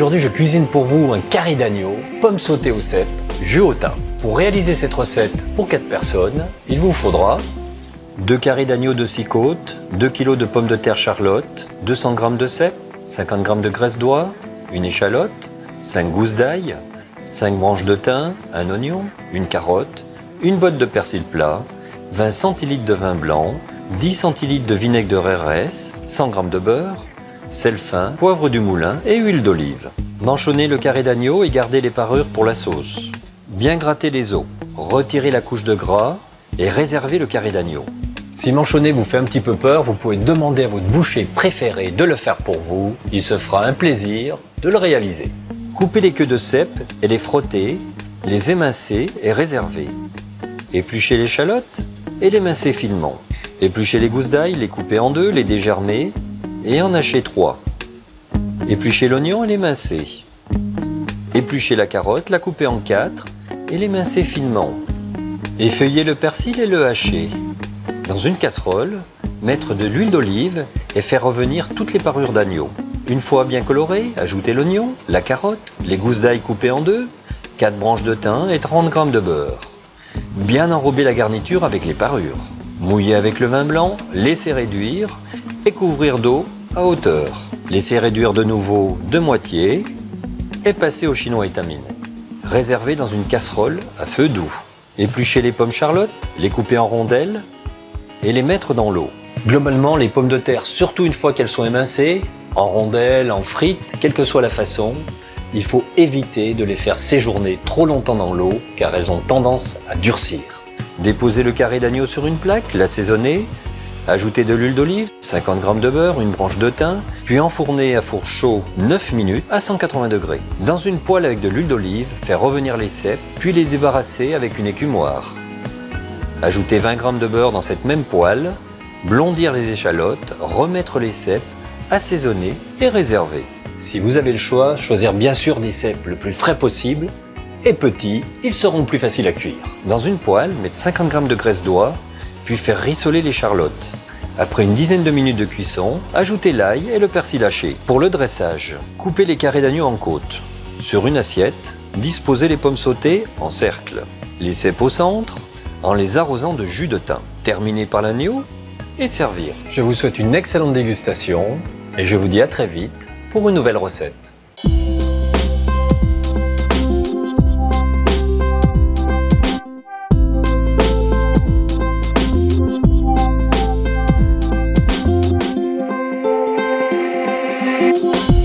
Aujourd'hui, je cuisine pour vous un carré d'agneau, pommes sautées au cèpe, jus au thym. Pour réaliser cette recette pour 4 personnes, il vous faudra 2 carrés d'agneau de 6 côtes, 2 kg de pommes de terre Charlotte, 200 g de cèpe, 50 g de graisse d'oie, une échalote, 5 gousses d'ail, 5 branches de thym, un oignon, une carotte, une botte de persil plat, 20 centilitres de vin blanc, 10 centilitres de vinaigre de RRS, 100 g de beurre, sel fin, poivre du moulin et huile d'olive. Mâchonnez le carré d'agneau et gardez les parures pour la sauce. Bien gratter les os, retirez la couche de gras et réservez le carré d'agneau. Si mâchonner vous fait un petit peu peur, vous pouvez demander à votre boucher préféré de le faire pour vous. Il se fera un plaisir de le réaliser. Coupez les queues de cèpe et les frotter, les émincer et réserver. Épluchez l'échalote et l'émincer finement. Épluchez les gousses d'ail, les couper en deux, les dégermer et en hacher 3. Épluchez l'oignon et l'émincer. Épluchez la carotte, la couper en 4 et l'émincer finement. Effeuillez le persil et le hacher. Dans une casserole, mettre de l'huile d'olive et faire revenir toutes les parures d'agneau. Une fois bien coloré, ajoutez l'oignon, la carotte, les gousses d'ail coupées en deux, 4 branches de thym et 30 g de beurre. Bien enrober la garniture avec les parures. Mouiller avec le vin blanc, laisser réduire et couvrir d'eau à hauteur. Laissez réduire de nouveau de moitié et passer au chinois étaminé. Réservez dans une casserole à feu doux. Épluchez les pommes Charlotte, les couper en rondelles et les mettre dans l'eau. Globalement, les pommes de terre, surtout une fois qu'elles sont émincées, en rondelles, en frites, quelle que soit la façon, il faut éviter de les faire séjourner trop longtemps dans l'eau car elles ont tendance à durcir. Déposez le carré d'agneau sur une plaque, l'assaisonnez, ajoutez de l'huile d'olive, 50 g de beurre, une branche de thym, puis enfournez à four chaud 9 minutes à 180 degrés. Dans une poêle avec de l'huile d'olive, faire revenir les cèpes, puis les débarrasser avec une écumoire. Ajoutez 20 g de beurre dans cette même poêle, blondir les échalotes, remettre les cèpes, assaisonner et réserver. Si vous avez le choix, choisir bien sûr des cèpes le plus frais possible et petits, ils seront plus faciles à cuire. Dans une poêle, mettre 50 g de graisse d'oie, puis faire rissoler les charlottes. Après une dizaine de minutes de cuisson, ajoutez l'ail et le persil haché. Pour le dressage, coupez les carrés d'agneau en côtes. Sur une assiette, disposez les pommes sautées en cercle. Les cèpes au centre, en les arrosant de jus de thym. Terminez par l'agneau et servir. Je vous souhaite une excellente dégustation et je vous dis à très vite pour une nouvelle recette. We'll be right back.